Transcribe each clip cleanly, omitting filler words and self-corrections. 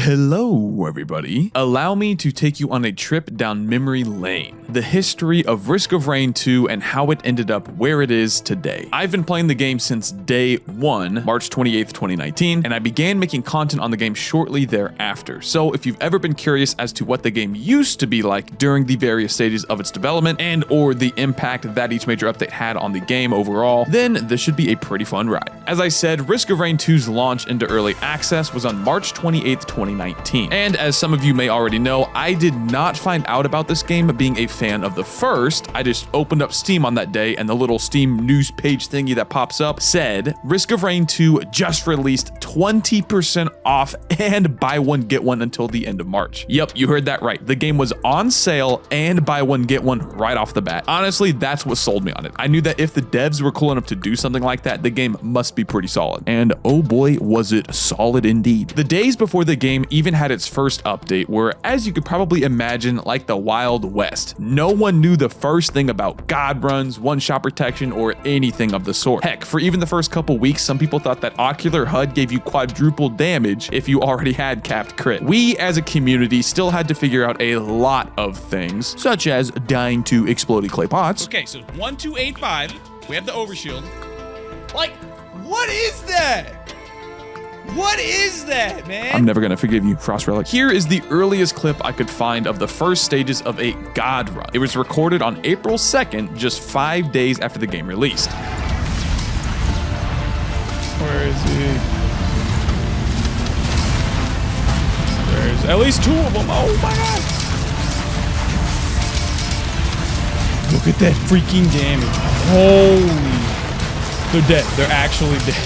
Hello, everybody. Allow me to take you on a trip down memory lane. The history of Risk of Rain 2 and how it ended up where it is today. I've been playing the game since day one, March 28th, 2019, and I began making content on the game shortly thereafter. So if you've ever been curious as to what the game used to be like during the various stages of its development and or the impact that each major update had on the game overall, then this should be a pretty fun ride. As I said, Risk of Rain 2's launch into early access was on March 28th, 2019. And as some of you may already know, I did not find out about this game being a fan of the first. I just opened up Steam on that day and the little Steam news page thingy that pops up said, Risk of Rain 2 just released 20% off and buy one get one until the end of March. Yep, you heard that right. The game was on sale and buy one get one right off the bat. Honestly, that's what sold me on it. I knew that if the devs were cool enough to do something like that, the game must be pretty solid. And oh boy, was it solid indeed. The days before the game even had its first update were, as you could probably imagine, like the Wild West. No one knew the first thing about god runs, one-shot protection, or anything of the sort. Heck, for even the first couple weeks, some people thought that Ocular HUD gave you quadruple damage if you already had capped crit. We, as a community, still had to figure out a lot of things, such as dying to exploding clay pots. Okay, so 1285, we have the overshield. Like, what is that? What is that, man? I'm never gonna forgive you, Frost Relic. Here is the earliest clip I could find of the first stages of a god run. It was recorded on April 2nd, just 5 days after the game released. Where is he? There's at least two of them. Oh my god. Look at that freaking damage. Holy. They're dead. They're actually dead.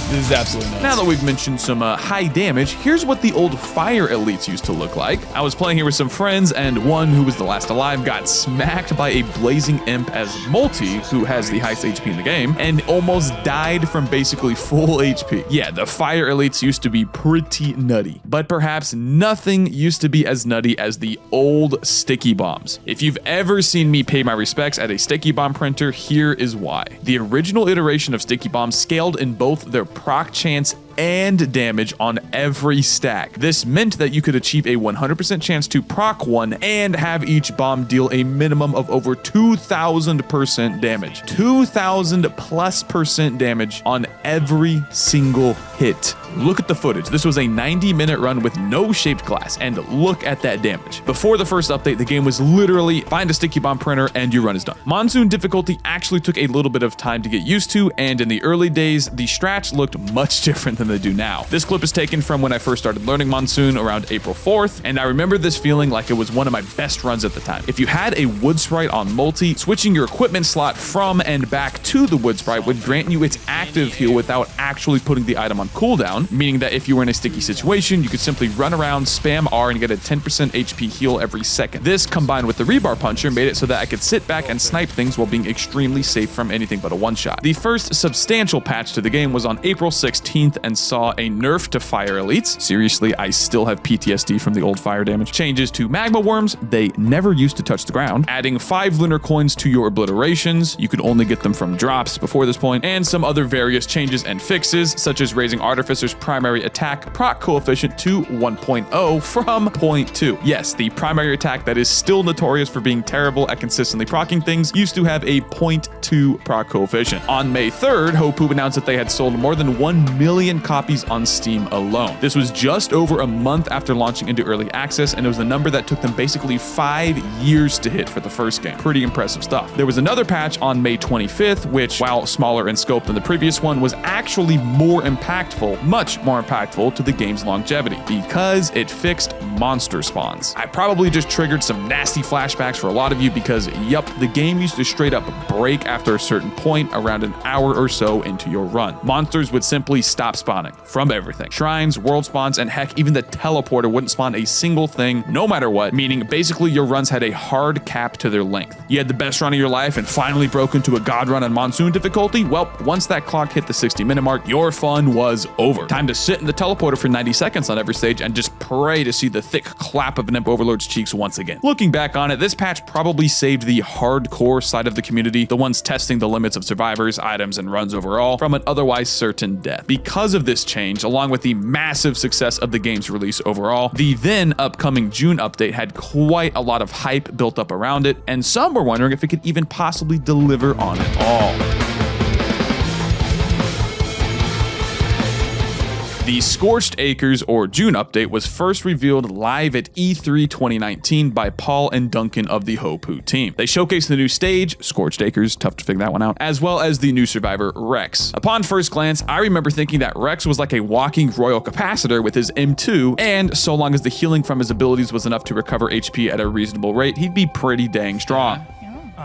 This is absolutely nuts. Now that we've mentioned some high damage, here's what the old fire elites used to look like. I was playing here with some friends, and one who was the last alive got smacked by a blazing imp as Multi, who has the highest HP in the game, and almost died from basically full HP. Yeah, the fire elites used to be pretty nutty, but perhaps nothing used to be as nutty as the old sticky bombs. If you've ever seen me pay my respects at a sticky bomb printer, here is why. The original iteration of sticky bombs scaled in both their proc chance and damage on every stack. This meant that you could achieve a 100% chance to proc one and have each bomb deal a minimum of over 2,000% damage. 2,000+% damage on every single hit. Look at the footage. This was a 90-minute run with no shaped glass, and look at that damage. Before the first update, the game was literally find a sticky bomb printer and your run is done. Monsoon difficulty actually took a little bit of time to get used to, and in the early days, the strats looked much different than they do now. This clip is taken from when I first started learning Monsoon around April 4th, and I remember this feeling like it was one of my best runs at the time. If you had a wood sprite on multi, switching your equipment slot from and back to the wood sprite would grant you its active heal without actually putting the item on cooldown, meaning that if you were in a sticky situation, you could simply run around, spam R, and get a 10% HP heal every second. This, combined with the rebar puncher, made it so that I could sit back and snipe things while being extremely safe from anything but a one-shot. The first substantial patch to the game was on April 16th and saw a nerf to fire elites. Seriously, I still have PTSD from the old fire damage. Changes to magma worms, they never used to touch the ground. Adding 5 lunar coins to your obliterations, you could only get them from drops before this point, and some other various changes and fixes, such as raising Artificer's primary attack proc coefficient to 1.0 from 0.2. Yes, the primary attack that is still notorious for being terrible at consistently proccing things used to have a 0.2 proc coefficient. On May 3rd, Hopoo announced that they had sold more than 1 million copies on Steam alone. This was just over a month after launching into early access, and it was a number that took them basically 5 years to hit for the first game. Pretty impressive stuff. There was another patch on May 25th, which, while smaller in scope than the previous one, was actually more impactful, much more impactful to the game's longevity, because it fixed monster spawns. I probably just triggered some nasty flashbacks for a lot of you because, yup, the game used to straight up break after a certain point around an hour or so into your run. Monsters would simply stop spawning from everything. Shrines, world spawns, and heck, even the teleporter wouldn't spawn a single thing, no matter what, meaning basically your runs had a hard cap to their length. You had the best run of your life and finally broke into a god run on Monsoon difficulty? Well, once that clock hit the 60-minute mark, your fun was over. Time to sit in the teleporter for 90 seconds on every stage and just pray to see the thick clap of an Imp Overlord's cheeks once again. Looking back on it, this patch probably saved the hardcore side of the community, the ones testing the limits of survivors, items, and runs overall, from an otherwise certain death. Because of this change, along with the massive success of the game's release overall, the then upcoming June update had quite a lot of hype built up around it, and some were wondering if it could even possibly deliver on it all. The Scorched Acres or June update was first revealed live at E3 2019 by Paul and Duncan of the Hopoo team. They showcased the new stage, Scorched Acres, tough to figure that one out, as well as the new survivor Rex. Upon first glance, I remember thinking that Rex was like a walking royal capacitor with his M2, and so long as the healing from his abilities was enough to recover HP at a reasonable rate, he'd be pretty dang strong.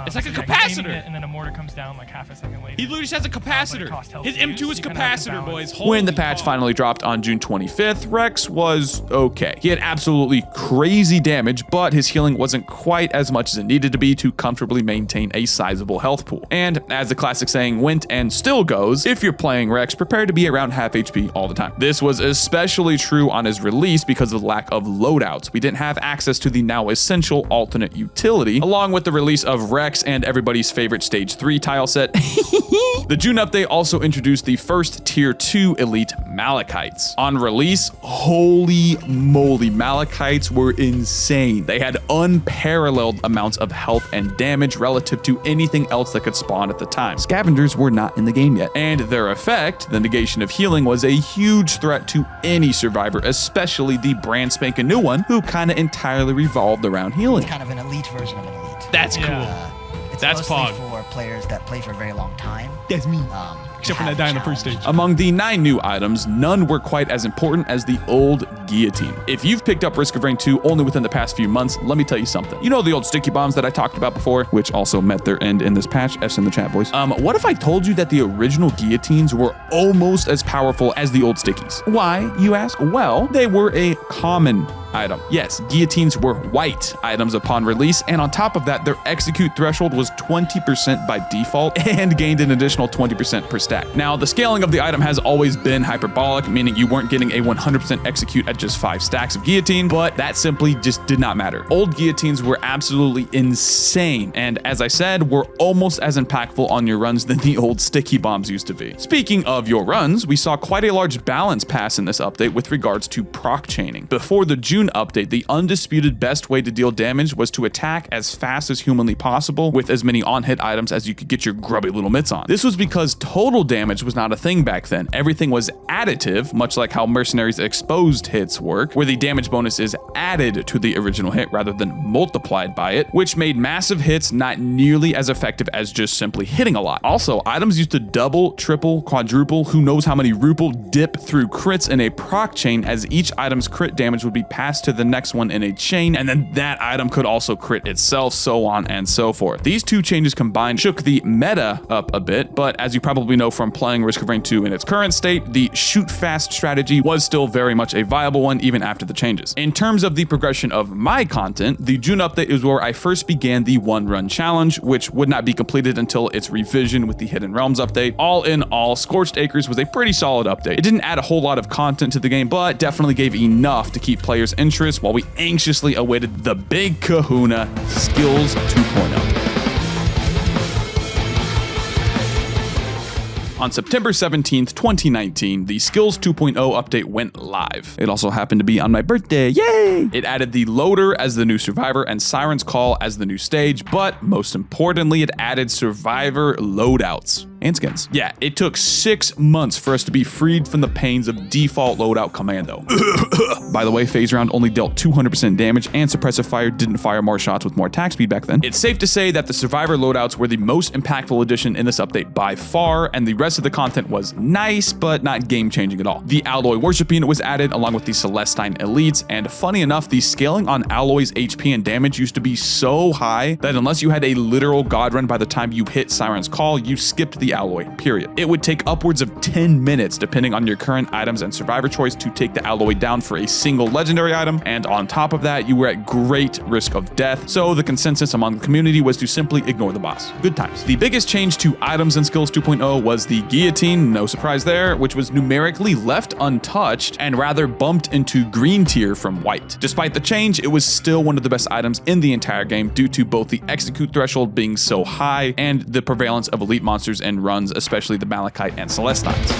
It's like a capacitor. And then a mortar comes down like half a second later. He literally just has a capacitor. His M2 is capacitor, boys. When the Holy patch fuck. finally dropped on June 25th, Rex was okay. He had absolutely crazy damage, but his healing wasn't quite as much as it needed to be to comfortably maintain a sizable health pool. And as the classic saying went and still goes, if you're playing Rex, prepare to be around half HP all the time. This was especially true on his release because of the lack of loadouts. We didn't have access to the now essential alternate utility, along with the release of Rex and everybody's favorite stage 3 tile set. The June update also introduced the first tier 2 elite Malachites. On release, holy moly, Malachites were insane. They had unparalleled amounts of health and damage relative to anything else that could spawn at the time. Scavengers were not in the game yet, and their effect, the negation of healing, was a huge threat to any survivor, especially the brand spanking new one, who kind of entirely revolved around healing. It's kind of an elite version of an elite. That's cool. It's That's mostly Pog. for players that play for a very long time. That's me. Except when I die in the first stage. Among the 9 new items, none were quite as important as the old guillotine. If you've picked up Risk of Rain 2 only within the past few months, let me tell you something. You know the old sticky bombs that I talked about before, which also met their end in this patch? F's in the chat, boys. What if I told you that the original guillotines were almost as powerful as the old stickies? Why, you ask? Well, they were a common item. Yes, guillotines were white items upon release, and on top of that, their execute threshold was 20% by default and gained an additional 20% per stack. Now, the scaling of the item has always been hyperbolic, meaning you weren't getting a 100% execute at just 5 stacks of guillotine, but that simply just did not matter. Old guillotines were absolutely insane, and as I said, were almost as impactful on your runs than the old sticky bombs used to be. Speaking of your runs, we saw quite a large balance pass in this update with regards to proc chaining. Before the June update, the undisputed best way to deal damage was to attack as fast as humanly possible with as many on-hit items as you could get your grubby little mitts on. This was because total damage was not a thing back then. Everything was additive, much like how Mercenaries exposed hits work, where the damage bonus is added to the original hit rather than multiplied by it, which made massive hits not nearly as effective as just simply hitting a lot. Also, items used to double, triple, quadruple, who knows how many ruple dip through crits in a proc chain, as each item's crit damage would be passed to the next one in a chain, and then that item could also crit itself, so on and so forth. These two changes combined shook the meta up a bit, but as you probably know from playing Risk of Rain 2 in its current state, the shoot fast strategy was still very much a viable one even after the changes. In terms of the progression of my content, the June update is where I first began the one run challenge, which would not be completed until its revision with the Hidden Realms update. All in all, Scorched Acres was a pretty solid update. It didn't add a whole lot of content to the game, but definitely gave enough to keep players' interest while we anxiously awaited the big kahuna, Skills 2.0. On September 17th, 2019, the Skills 2.0 update went live. It also happened to be on my birthday, yay! It added the Loader as the new Survivor and Siren's Call as the new stage, but most importantly, it added Survivor loadouts and skins. Yeah, it took 6 months for us to be freed from the pains of default loadout commando. By the way, phase round only dealt 200% damage, and suppressive fire didn't fire more shots with more attack speed back then. It's safe to say that the Survivor loadouts were the most impactful addition in this update by far, and the rest of the content was nice, but not game-changing at all. The Alloy Worship Unit was added along with the Celestine Elites, and funny enough, the scaling on Alloy's HP and damage used to be so high that unless you had a literal god run by the time you hit Siren's Call, you skipped the Alloy, period. It would take upwards of 10 minutes, depending on your current items and survivor choice, to take the Alloy down for a single legendary item, and on top of that, you were at great risk of death, so the consensus among the community was to simply ignore the boss. Good times. The biggest change to items in Skills 2.0 was the guillotine, no surprise there, which was numerically left untouched and rather bumped into green tier from white. Despite the change, it was still one of the best items in the entire game due to both the execute threshold being so high and the prevalence of elite monsters and runs, especially the Malachite and Celestines.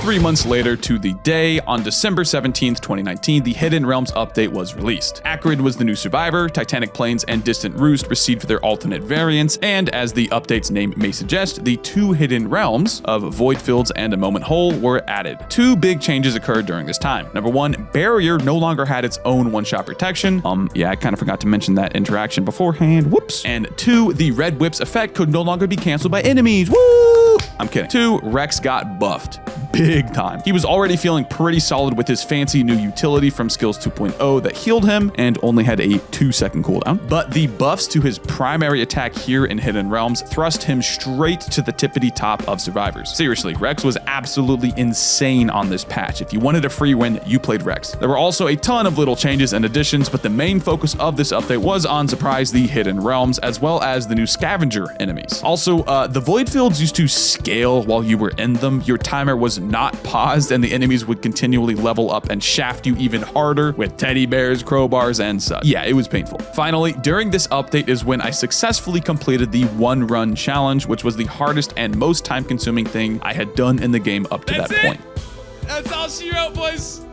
3 months later to the day, on December 17th, 2019, the Hidden Realms update was released. Acrid was the new survivor, Titanic Plains and Distant Roost received their alternate variants, and as the update's name may suggest, the 2 Hidden Realms of Void Fields and A Moment Hole were added. 2 big changes occurred during this time. Number 1, Barrier no longer had its own one-shot protection. Yeah, I kind of forgot to mention that interaction beforehand. Whoops. And 2, the Red Whip's effect could no longer be canceled by enemies. Woo! I'm kidding. 2, Rex got buffed. Big time. He was already feeling pretty solid with his fancy new utility from Skills 2.0 that healed him and only had a 2-second cooldown. But the buffs to his primary attack here in Hidden Realms thrust him straight to the tippity top of survivors. Seriously, Rex was absolutely insane on this patch. If you wanted a free win, you played Rex. There were also a ton of little changes and additions, but the main focus of this update was on, surprise, the Hidden Realms, as well as the new scavenger enemies. Also, the Void Fields used to scale while you were in them. Your timer was not paused and the enemies would continually level up and shaft you even harder with teddy bears, crowbars, and such. Yeah, it was painful. Finally, during this update is when I successfully completed the 1-run challenge, which was the hardest and most time-consuming thing I had done in the game up to that point. That's all she wrote, boys.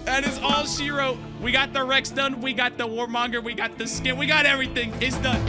That is all she wrote. We got the Rex done. We got the Warmonger. We got the skin. We got everything. It's done.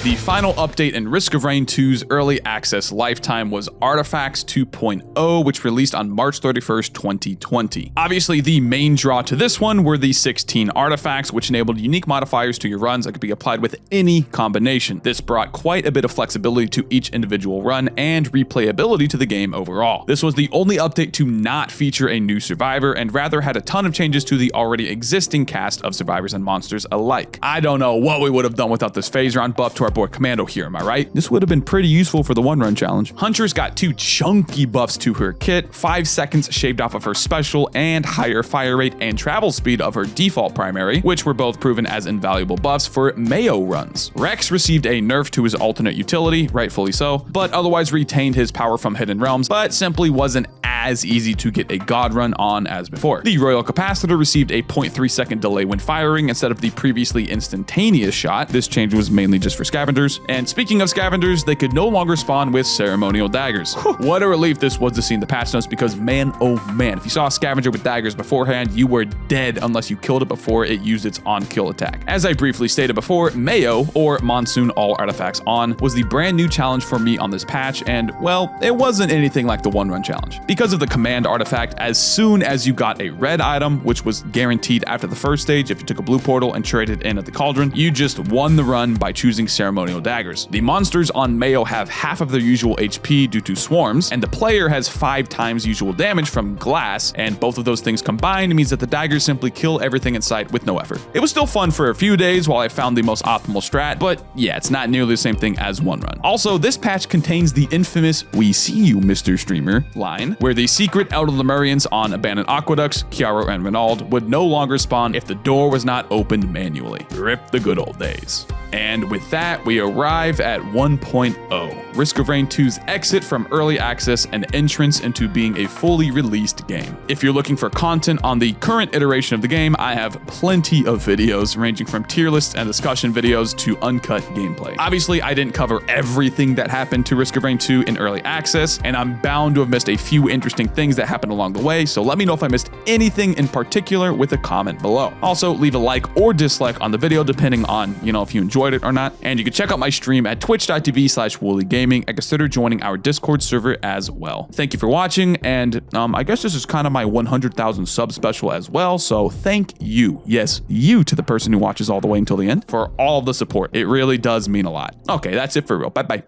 The final update in Risk of Rain 2's early access lifetime was Artifacts 2.0, which released on March 31st, 2020. Obviously, the main draw to this one were the 16 artifacts, which enabled unique modifiers to your runs that could be applied with any combination. This brought quite a bit of flexibility to each individual run and replayability to the game overall. This was the only update to not feature a new survivor and rather had a ton of changes to the already existing cast of survivors and monsters alike. I don't know what we would have done without this phase round buff to our boy Commando here, am I right? This would have been pretty useful for the 1-run challenge. Huntress got 2 chunky buffs to her kit, 5 seconds shaved off of her special, and higher fire rate and travel speed of her default primary, which were both proven as invaluable buffs for Mayo runs. Rex received a nerf to his alternate utility, rightfully so, but otherwise retained his power from Hidden Realms, but simply wasn't as easy to get a god run on as before. The Royal Capacitor received a 0.3 second delay when firing instead of the previously instantaneous shot. This change was mainly just for scavengers. And speaking of scavengers, they could no longer spawn with ceremonial daggers. What a relief this was to see in the patch notes, because man, oh man, if you saw a scavenger with daggers beforehand, you were dead unless you killed it before it used its on-kill attack. As I briefly stated before, Mayo, or Monsoon All Artifacts On, was the brand new challenge for me on this patch, and well, it wasn't anything like the 1-run challenge. Because of the command artifact, as soon as you got a red item, which was guaranteed after the first stage if you took a blue portal and traded in at the cauldron, you just won the run by choosing ceremonial daggers. The monsters on Mayo have half of their usual HP due to swarms, and the player has 5 times usual damage from glass, and both of those things combined means that the daggers simply kill everything in sight with no effort. It was still fun for a few days while I found the most optimal strat, but yeah, it's not nearly the same thing as 1-run. Also, this patch contains the infamous "We see you, Mr. Streamer" line, where the secret Elder Lemurians on abandoned aqueducts, Chiaro and Renauld, would no longer spawn if the door was not opened manually. Rip the good old days. And with that, we arrive at 1.0, Risk of Rain 2's exit from early access and entrance into being a fully released game. If you're looking for content on the current iteration of the game, I have plenty of videos ranging from tier lists and discussion videos to uncut gameplay. Obviously, I didn't cover everything that happened to Risk of Rain 2 in early access, and I'm bound to have missed a few interesting things that happened along the way, so let me know if I missed anything in particular with a comment below. Also, leave a like or dislike on the video depending on, if you enjoyed it or not, and you can check out my stream at twitch.tv/WoolieGaming and consider joining our Discord server as well. Thank you for watching, and I guess this is kind of my 100,000 sub special as well, so thank you, yes, you, to the person who watches all the way until the end for all of the support. It really does mean a lot. Okay, that's it for real. Bye-bye.